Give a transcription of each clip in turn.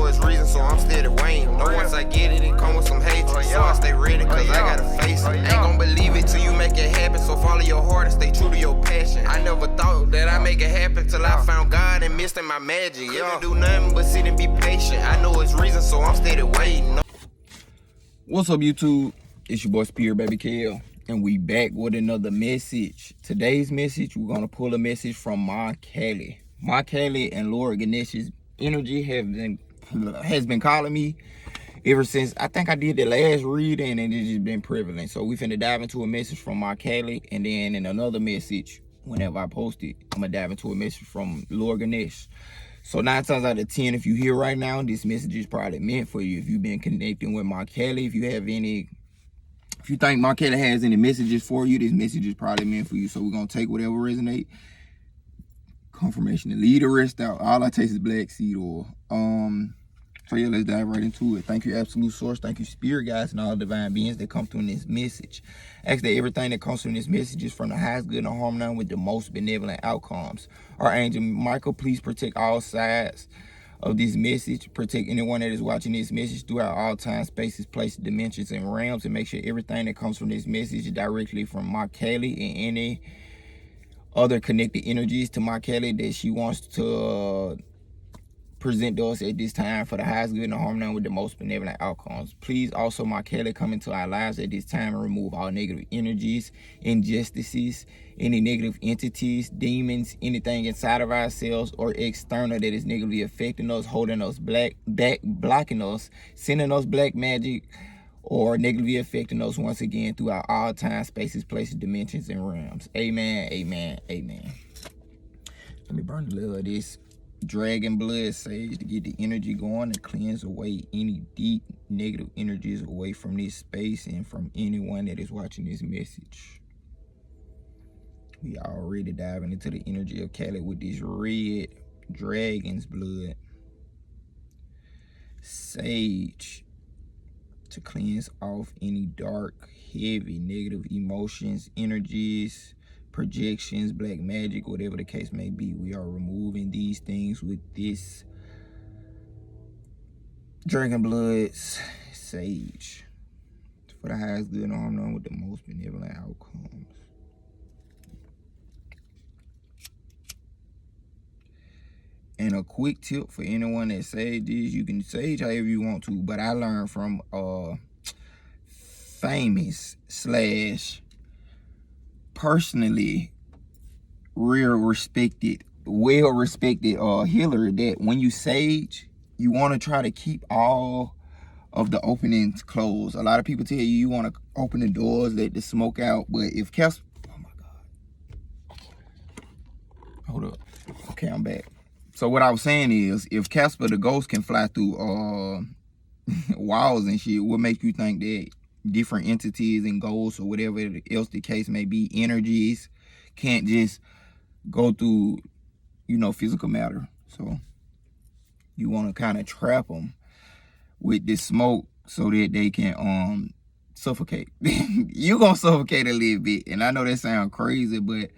know it's reason, so I'm steady waiting. Know once I get it, it come with some hatred. So I stay ready, cause I gotta face it. Ain't gon' believe it till you make it happen. So follow your heart and stay true to your passion. I never thought that I'd make it happen till I found God and missed in my magic. Couldn't do nothing but sit and be patient. I know it's reason, so I'm steady waiting. What's up, YouTube? It's your boy Spirit Baby Kale, and we back with another message. Today's message, we're gonna pull a message from Ma Kelly. Ma Kelly and Lord Ganesh's energy has been calling me ever since I think I did the last reading, and it's just been prevalent. So we finna dive into a message from Ma Kelly, and then in another message, whenever I post it, I'm gonna dive into a message from Lord Ganesh. So 9 times out of 10, if you hear right now, this message is probably meant for you. If you've been connecting with Ma Kelly, if you think Ma Kelly has any messages for you, this message is probably meant for you. So we're gonna take whatever resonate. Confirmation to lead the rest out. All I taste is black seed oil. So yeah, let's dive right into it. Thank you, Absolute Source. Thank you, Spirit Guides and all divine beings that come through in this message. Ask that everything that comes from this message is from the highest good and harmony with the most benevolent outcomes. Archangel Michael, please protect all sides of this message. Protect anyone that is watching this message throughout all time, spaces, places, dimensions, and realms, and make sure everything that comes from this message is directly from Ma Kelly and any other connected energies to Ma Kelly that she wants to present to us at this time for the highest good and harmony with the most benevolent outcomes. Please also, Ma Kelly, come into our lives at this time and remove all negative energies, injustices, any negative entities, demons, anything inside of ourselves or external that is negatively affecting us, holding us back, blocking us, sending us black magic, or negatively affecting us once again throughout all time, spaces, places, dimensions, and realms. Amen, amen, amen. Let me burn a little of this dragon blood sage to get the energy going and cleanse away any deep negative energies away from this space and from anyone that is watching this message. We already diving into the energy of Kelly with this red dragon's blood sage to cleanse off any dark, heavy, negative emotions, energies, projections, black magic, whatever the case may be. We are removing these things with this dragon blood sage for the highest good and harmony with the most benevolent outcomes. And a quick tip for anyone that sages, you can sage however you want to, but I learned from famous / personally well respected healer that when you sage, you want to try to keep all of the openings closed. A lot of people tell you want to open the doors, let the smoke out, but if oh my God, hold up, okay, I'm back. So what I was saying is, if Casper the ghost can fly through walls and shit, what makes you think that different entities and ghosts or whatever else the case may be, energies, can't just go through, physical matter? So you want to kind of trap them with this smoke so that they can suffocate. You're going to suffocate a little bit. And I know that sounds crazy, but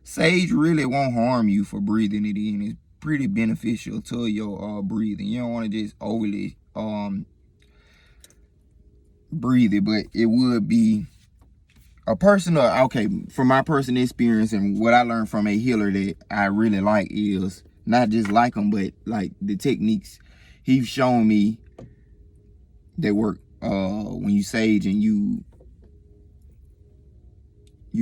sage really won't harm you for breathing it in. It's pretty beneficial to your breathing. You don't want to just overly breathe it, but it would be a personal, from my personal experience and what I learned from a healer that I really like is not just like them, but like the techniques he's shown me that work when you sage and you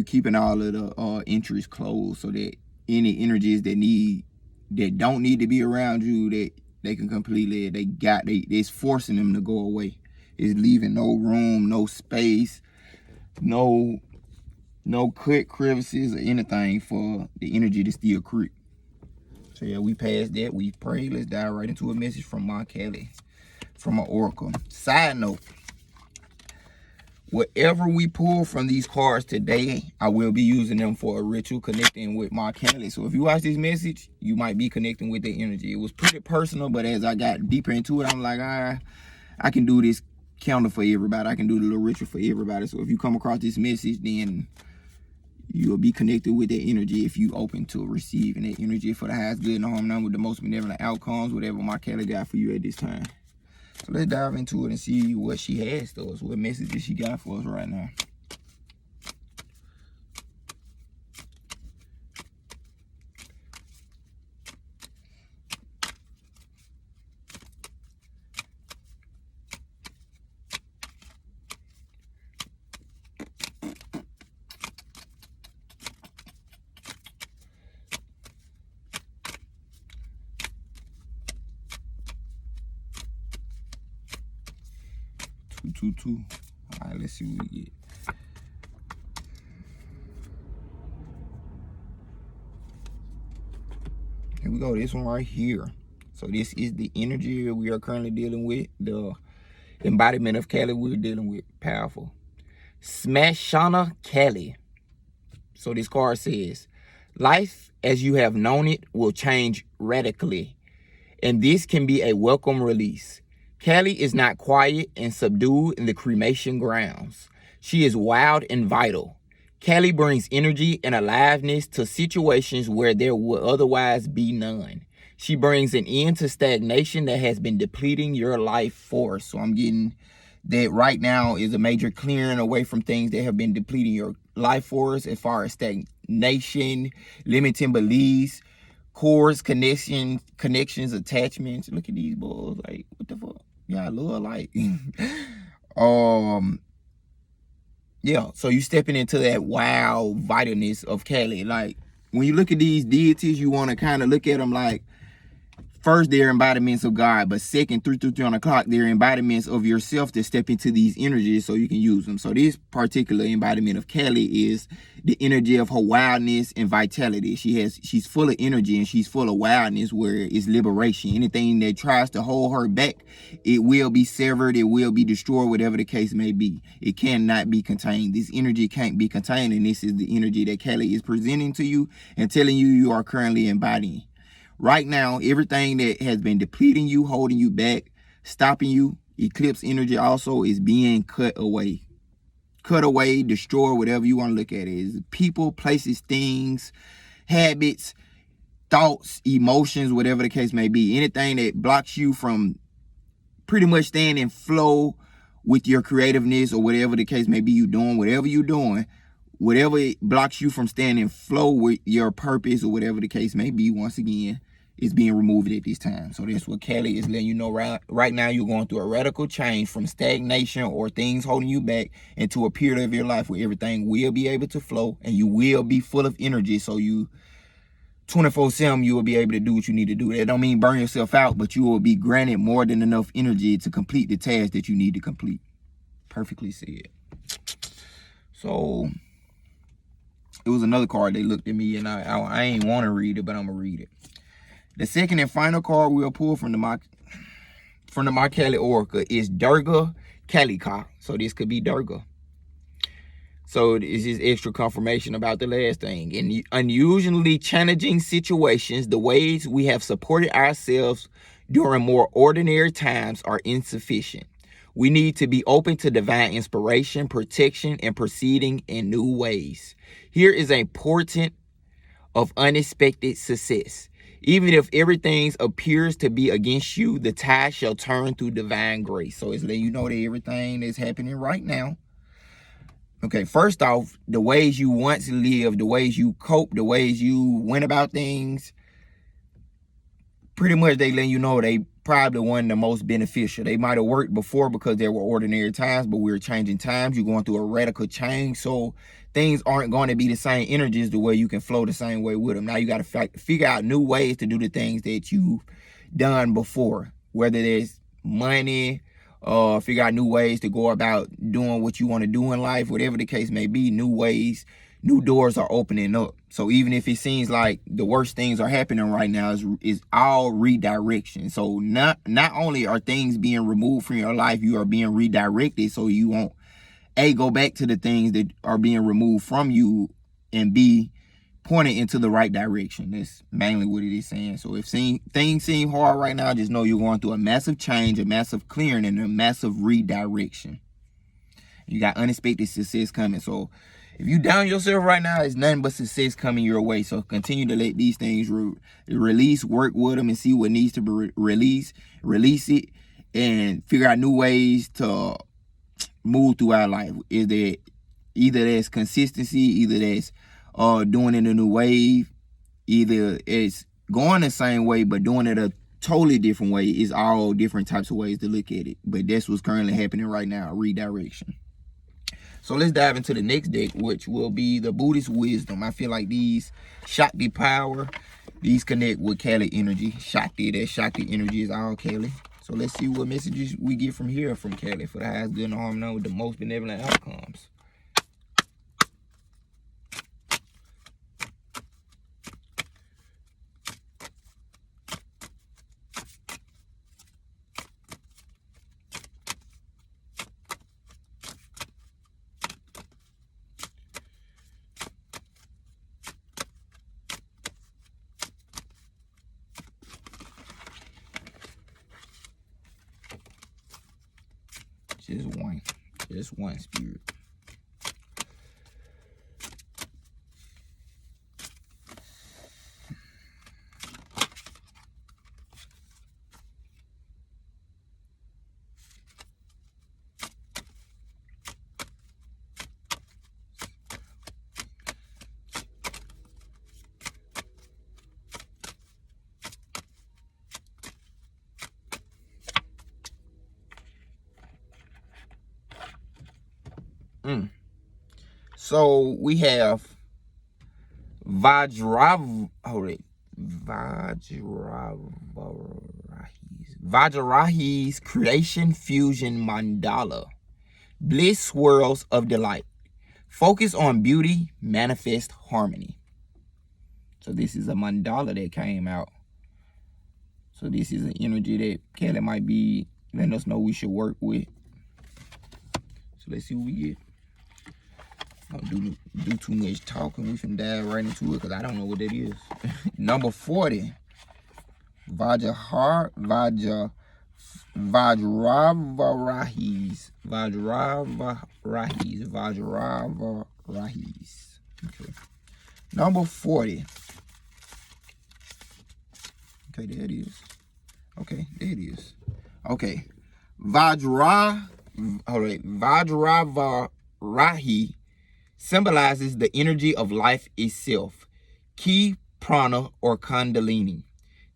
keeping all of the entries closed so that any energies that don't need to be around you, that they can completely, it's forcing them to go away. It's leaving no room, no space, no crevices or anything for the energy to still creep. So yeah, we passed that. We prayed. Let's dive right into a message from Ma Kelly, from an oracle. Side note, whatever we pull from these cards today, I will be using them for a ritual connecting with Ma Kelly. So if you watch this message, you might be connecting with their energy. It was pretty personal, but as I got deeper into it, I'm like, I can do this counter for everybody. I can do the little ritual for everybody. So if you come across this message, then You will be connected with that energy if you open to receiving that energy for the highest good and harm none with the most benevolent outcomes, whatever my Kelly got for you at this time. So let's dive into it and see what she has to us, what messages she got for us right now. Two. All right, let's see what we get. Here we go. This one right here. So this is the energy we are currently dealing with. The embodiment of Kelly we're dealing with. Powerful. Smashana Kelly. So this card says, life as you have known it will change radically, and this can be a welcome release. Kelly is not quiet and subdued in the cremation grounds. She is wild and vital. Kelly brings energy and aliveness to situations where there would otherwise be none. She brings an end to stagnation that has been depleting your life force. So I'm getting that right now is a major clearing away from things that have been depleting your life force as far as stagnation, limiting beliefs, cords, connections, attachments. Look at these balls. Like, what the fuck? Yeah, I love like yeah, so you stepping into that wow vitalness of Kelly. Like when you look at these deities, you want to kind of look at them like, first, they're embodiments of God, but second, 3 on the clock, they're embodiments of yourself to step into these energies so you can use them. So this particular embodiment of Kelly is the energy of her wildness and vitality. She's full of energy and she's full of wildness where it's liberation. Anything that tries to hold her back, it will be severed, it will be destroyed, whatever the case may be. It cannot be contained. This energy can't be contained, and this is the energy that Kelly is presenting to you and telling you you are currently embodying. Right now, everything that has been depleting you, holding you back, stopping you, eclipse energy also is being cut away. Cut away, destroy, whatever you want to look at it. Is people, places, things, habits, thoughts, emotions, whatever the case may be. Anything that blocks you from pretty much staying in flow with your creativeness or whatever the case may be you doing, whatever you're doing, whatever it blocks you from staying in flow with your purpose or whatever the case may be, once again, is being removed at this time. So that's what Kelly is letting you know right now. You're going through a radical change from stagnation or things holding you back into a period of your life where everything will be able to flow and you will be full of energy. So you 24/7, you will be able to do what you need to do. That don't mean burn yourself out, but you will be granted more than enough energy to complete the task that you need to complete. Perfectly said. So it was another card they looked at me and I ain't want to read it, but I'm gonna read it. The second and final card we'll pull from the My Kelly Oracle is Durga Kalika. So this could be Durga. So this is extra confirmation about the last thing. In unusually challenging situations, the ways we have supported ourselves during more ordinary times are insufficient. We need to be open to divine inspiration, protection, and proceeding in new ways. Here is a portent of unexpected success. Even if everything appears to be against you, the tide shall turn through divine grace. So it's letting you know that everything that's happening right now. Okay, first off, the ways you once lived, the ways you coped, the ways you went about things, pretty much they letting you know they probably one the most beneficial. They might have worked before because there were ordinary times, but we're changing times. You're going through a radical change, so things aren't going to be the same energies the way you can flow the same way with them. Now you got to figure out new ways to do the things that you've done before, whether there's money, figure out new ways to go about doing what you want to do in life, whatever the case may be. New ways, new doors are opening up. So even if it seems like the worst things are happening right now, is all redirection. So not only are things being removed from your life, you are being redirected so you won't A, go back to the things that are being removed from you, and B, point it into the right direction. That's mainly what it is saying. So if things seem hard right now, just know you're going through a massive change, a massive clearing, and a massive redirection. You got unexpected success coming. So If you down yourself right now, it's nothing but success coming your way. So continue to let these things release, work with them, and see what needs to be released. Release it, and figure out new ways to move through our life. Is that either that's consistency, either that's doing it in a new wave, either it's going the same way but doing it a totally different way. Is all different types of ways to look at it. But that's what's currently happening right now, redirection. So let's dive into the next deck, which will be the Buddhist Wisdom. I feel like these Shakti power, these connect with Kali energy. Shakti, that Shakti energy is all Kali. So let's see what messages we get from here from Kali for the highest good and harm known with the most benevolent outcomes. Just one spirit. So we have Vajrahi's Creation Fusion Mandala. Bliss swirls of delight. Focus on beauty, manifest harmony. So this is a mandala that came out. So this is an energy that Kali might be letting us know we should work with. So let's see what we get. Don't do too much talking. We can dive right into it because I don't know what that is. Number 40. Vajravarahis. Okay. Number 40. Okay, there it is. Okay, there it is. Okay. Vajravarahi symbolizes the energy of life itself, Ki, Prana, or Kundalini.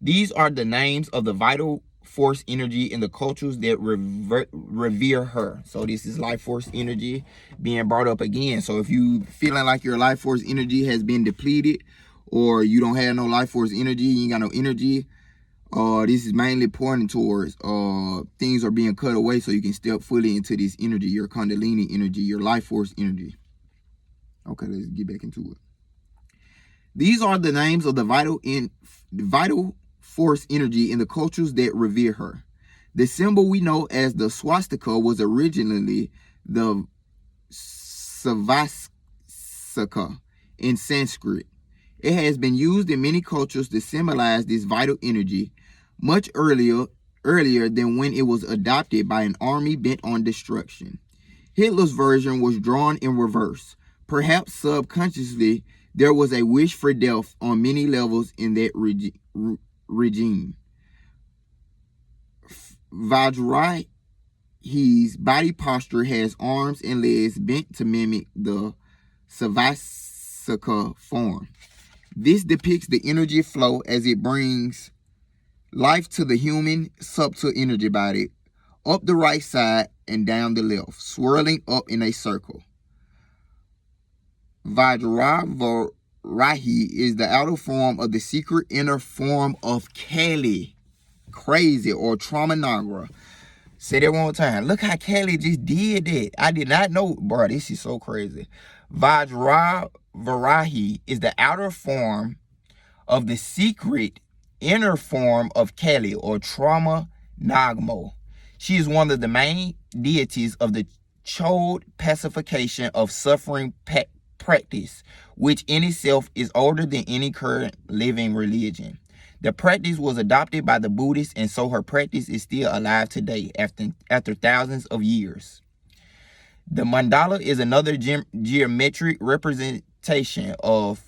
These are the names of the vital force energy in the cultures that revere her. So this is life force energy being brought up again. So if you feeling like your life force energy has been depleted, or you don't have no life force energy, you ain't got no energy, this is mainly pointing towards things are being cut away so you can step fully into this energy, your Kundalini energy, your life force energy. Okay, let's get back into it. These are the names of the vital force energy in the cultures that revere her. The symbol we know as the swastika was originally the svastika in Sanskrit. It has been used in many cultures to symbolize this vital energy much earlier than when it was adopted by an army bent on destruction. Hitler's version was drawn in reverse. Perhaps subconsciously, there was a wish for death on many levels in that regime. Vajrahi's body posture has arms and legs bent to mimic the svastika form. This depicts the energy flow as it brings life to the human subtle energy body, up the right side and down the left, swirling up in a circle. Vajravarahi is the outer form of the secret inner form of Kali, crazy, or Traumanagra. Say that one more time. Look how Kali just did that. I did not know, bro. This is so crazy. Vajravarahi is the outer form of the secret inner form of Kali, or Trauma Nagmo. She is one of the main deities of the Chode pacification of suffering practice, which in itself is older than any current living religion. The practice was adopted by the Buddhists, and so her practice is still alive today after thousands of years. The mandala is another geometric representation of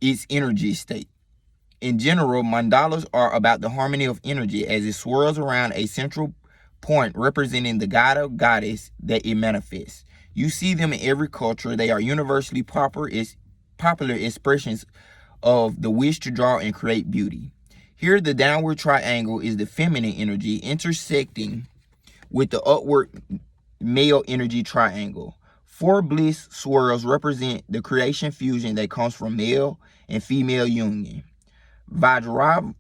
its energy state. In general, mandalas are about the harmony of energy as it swirls around a central point representing the god or goddess that it manifests. You see them in every culture. They are universally popular expressions of the wish to draw and create beauty. Here, the downward triangle is the feminine energy intersecting with the upward male energy triangle. 4 bliss swirls represent the creation fusion that comes from male and female union. Vajravarahi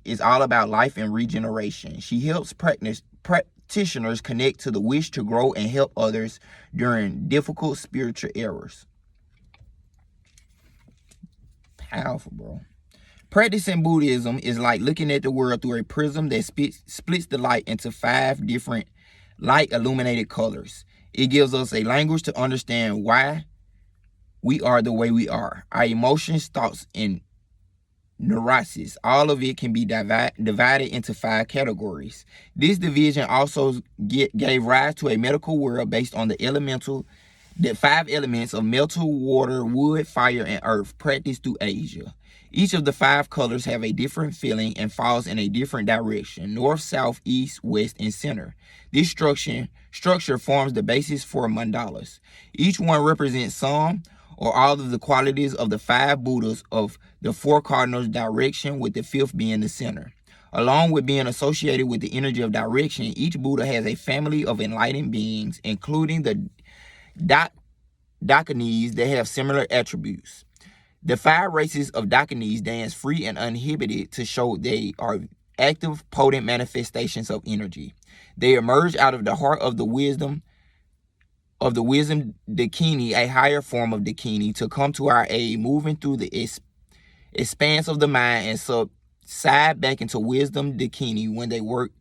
is all about life and regeneration. She helps practitioners connect to the wish to grow and help others during difficult spiritual errors. Powerful, bro. Practicing Buddhism is like looking at the world through a prism that splits the light into 5 different light illuminated colors. It gives us a language to understand why we are the way we are. Our emotions, thoughts, and neuroses, all of it can be divided into 5 categories. This division also gave rise to a medical world based on the 5 elements of metal, water, wood, fire, and earth practiced through Asia. Each of the 5 colors have a different feeling and falls in a different direction: north, south, east, west, and center. This structure forms the basis for mandalas. Each one represents some or all of the qualities of the 5 Buddhas of the 4 cardinals direction, with the 5th being the center. Along with being associated with the energy of direction, each Buddha has a family of enlightened beings, including the Dakinis that have similar attributes. The 5 races of Dakinis dance free and uninhibited to show they are active, potent manifestations of energy. They emerge out of the heart of the wisdom Dakini, a higher form of Dakini, to come to our aid, moving through the expanse of the mind and subside back into wisdom Dakini when their work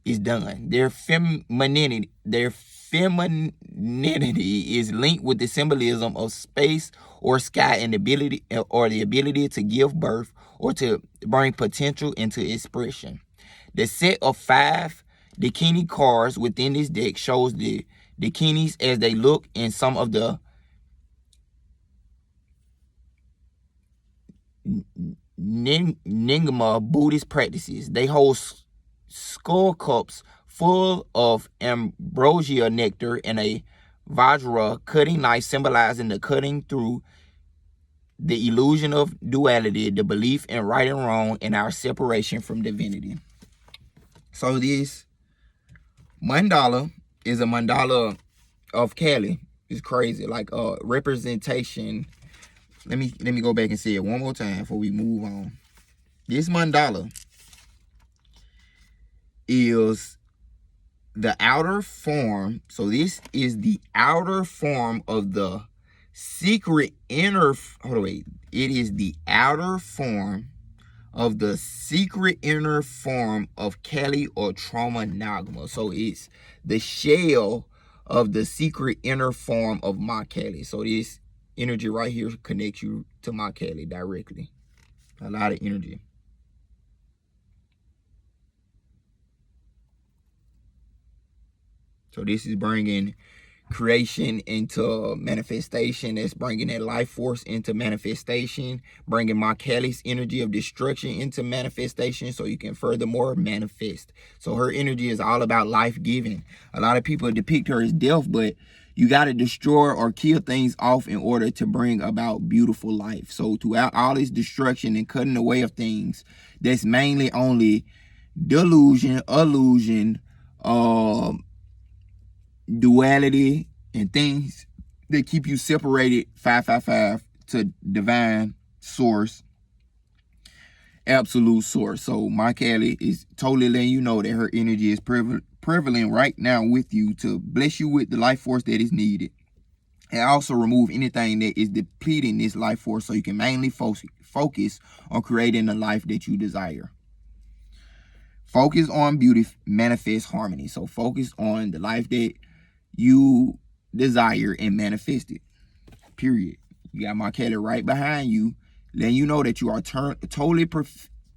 is done. Their femininity is linked with the symbolism of space or sky and the ability to give birth or to bring potential into expression. The set of 5 Dakini cards within this deck shows the Dakinis as they look in some of the Nyingma Buddhist practices. They hold skull cups full of ambrosia nectar and a vajra cutting knife symbolizing the cutting through the illusion of duality, the belief in right and wrong, and our separation from divinity. So this mandala is a mandala of Kali. It's crazy, like representation. Let me go back and say it one more time before we move on. This mandala is the outer form. So this is the outer form of the secret inner. It is the outer form of the secret inner form of Kali or Trauma Nagma. So it's the shell of the secret inner form of Ma Kali. So this energy right here connects you to Ma Kali directly. A lot of energy. So this is bringing creation into manifestation. That's bringing that life force into manifestation, bringing Ma Kali's energy of destruction into manifestation so you can furthermore manifest. So her energy is all about life giving. A lot of people depict her as death, but you got to destroy or kill things off in order to bring about beautiful life. So throughout all this destruction and cutting away of things, that's mainly only delusion, illusion, duality, and things that keep you separated 555 to divine source, absolute source. So Ma Kali is totally letting you know that her energy is prevalent right now with you to bless you with the life force that is needed, and also remove anything that is depleting this life force so you can mainly focus on creating the life that you desire. Focus on beauty, manifest harmony. So focus on the life that you desire and manifest it. Period. You got Ma Kali right behind you, letting you know that you are totally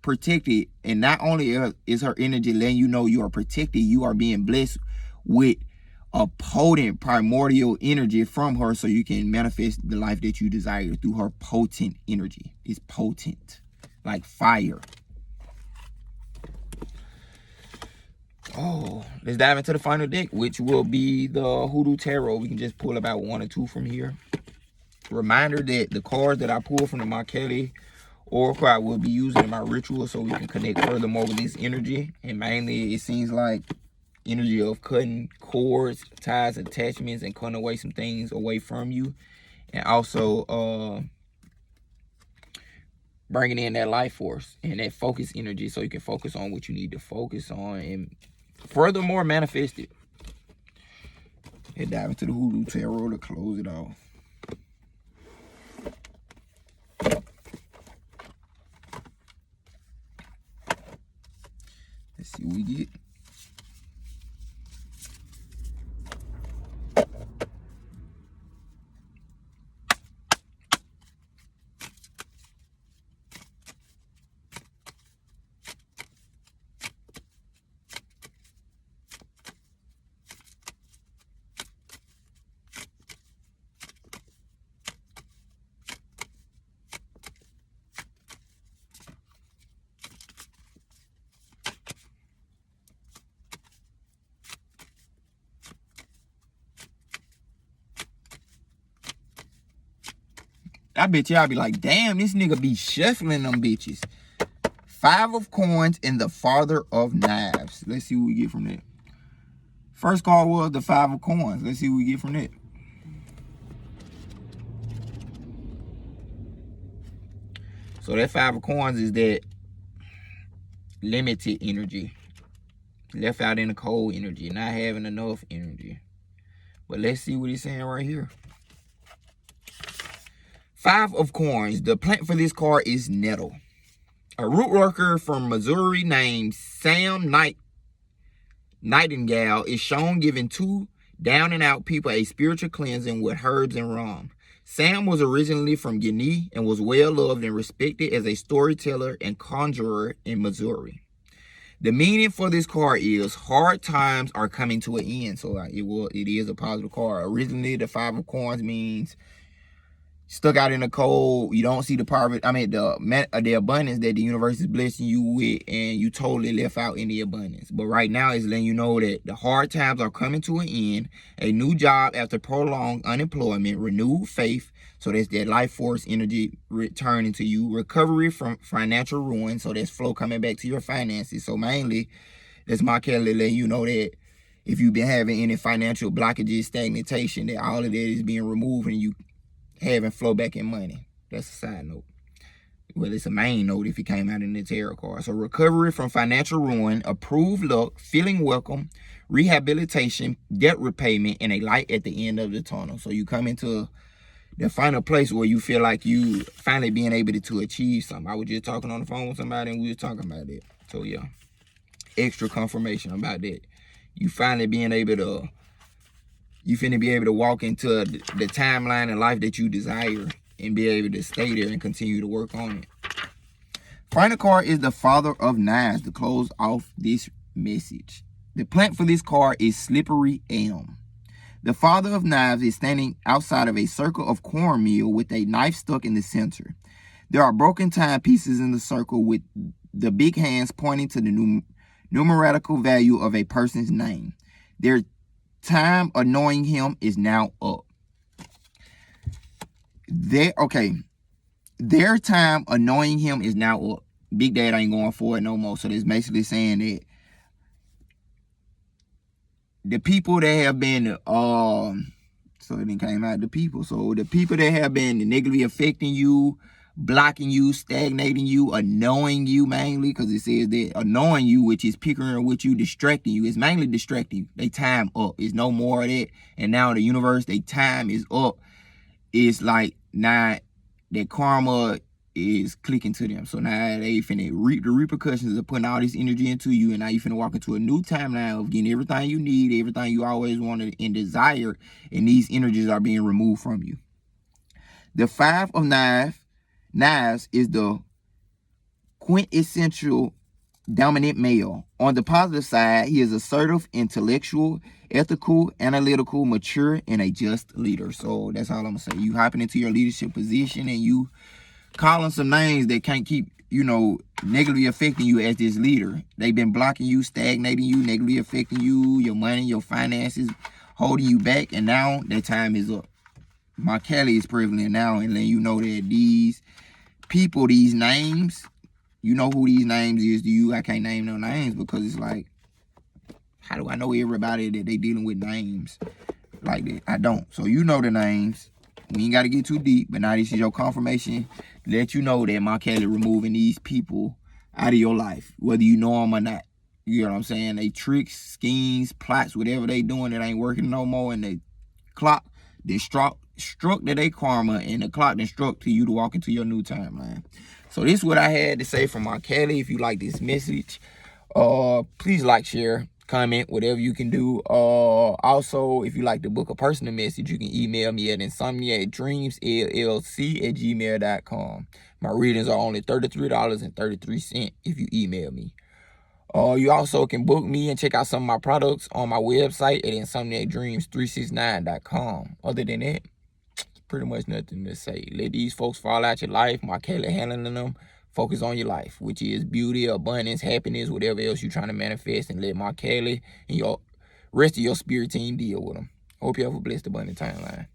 protected. And not only is her energy letting you know you are protected, you are being blessed with a potent primordial energy from her so you can manifest the life that you desire through her potent energy. It's potent, like fire. Oh, let's dive into the final deck, which will be the Hoodoo Tarot. We can just pull about 1 or 2 from here. Reminder that the cards that I pull from the Ma Kelly Oracle I will be using in my ritual so we can connect furthermore with this energy. And mainly, it seems like energy of cutting cords, ties, attachments, and cutting away some things away from you. And also bringing in that life force and that focus energy so you can focus on what you need to focus on and furthermore manifest it. And dive into the Hoodoo Tarot to close it off. Let's see what we get. I bet y'all be like, damn, this nigga be shuffling them bitches. 5 of Coins and the Father of Knives. Let's see what we get from that. First card was the 5 of Coins. Let's see what we get from that. So that 5 of Coins is that limited energy. Left out in the cold energy. Not having enough energy. But let's see what he's saying right here. 5 of Coins. The plant for this card is nettle. A root worker from Missouri named Sam Nightingale is shown giving 2 down and out people a spiritual cleansing with herbs and rum. Sam was originally from Guinea and was well loved and respected as a storyteller and conjurer in Missouri. The meaning for this card is hard times are coming to an end. So it is a positive card. Originally, the 5 of Coins means stuck out in the cold, you don't see the power, the abundance that the universe is blessing you with, and you totally left out in the abundance. But right now, it's letting you know that the hard times are coming to an end, a new job after prolonged unemployment, renewed faith, so that's that life force energy returning to you, recovery from financial ruin, so that's flow coming back to your finances. So mainly, that's Ma Kelly letting you know that if you've been having any financial blockages, stagnation, that all of that is being removed and you having flow back in money. That's a side note. Well, it's a main note if it came out in the tarot card. So recovery from financial ruin, approved luck, feeling welcome, rehabilitation, debt repayment, and a light at the end of the tunnel. So you come into the final place where you feel like you finally being able to achieve something. I was just talking on the phone with somebody and we were talking about that. So yeah, extra confirmation about that. You finally being able to, you finna be able to walk into the timeline in life that you desire and be able to stay there and continue to work on it. Final card is the Father of Knives to close off this message. The plant for this card is Slippery Elm. The Father of Knives is standing outside of a circle of cornmeal with a knife stuck in the center. There are broken time pieces in the circle with the big hands pointing to the numerical value of a person's name. Their time annoying him is now up. Their time annoying him is now up. Big Dad ain't going for it no more. So that's basically saying that the people that have been so it came out the people. So the people that have been negatively affecting you, blocking you, stagnating you, annoying you mainly, because it says that annoying you, which is pickering with you, distracting you, is mainly distracting you. They time up. It's no more of that. And now the universe, they time is up. It's like now that karma is clicking to them. So now they finna reap the repercussions of putting all this energy into you, and now you finna walk into a new timeline of getting everything you need, everything you always wanted and desired, and these energies are being removed from you. The 5 of Knives is the quintessential dominant male. On the positive side, he is assertive, intellectual, ethical, analytical, mature, and a just leader. So that's all I'm gonna say. You hopping into your leadership position and you calling some names that can't keep, negatively affecting you as this leader. They've been blocking you, stagnating you, negatively affecting you, your money, your finances, holding you back, and now that time is up. Ma Kelly is prevalent now, and letting you know that these people, these names, you know who these names is to you. I can't name no names because it's like, how do I know everybody that they dealing with names like that? I don't. So you know the names. We ain't got to get too deep, but now this is your confirmation to let you know that Ma Kelly removing these people out of your life, whether you know them or not. You know what I'm saying? They tricks, schemes, plots, whatever they doing that ain't working no more, and they clock, they struck to their karma, and the clock then struck to you to walk into your new timeline. So this is what I had to say from Ma Kelly. If you like this message, please like, share, comment, whatever you can do. Also, if you like to book a personal message, you can email me at insomniacdreamsllc@gmail.com. My readings are only $33.33 if you email me. You also can book me and check out some of my products on my website at insomniacdreams369.com. Other than that, pretty much nothing to say. Let these folks fall out your life. Ma Kelly handling them. Focus on your life, which is beauty, abundance, happiness, whatever else you're trying to manifest, and let Ma Kelly and your rest of your spirit team deal with them. Hope you have a blessed, abundant timeline.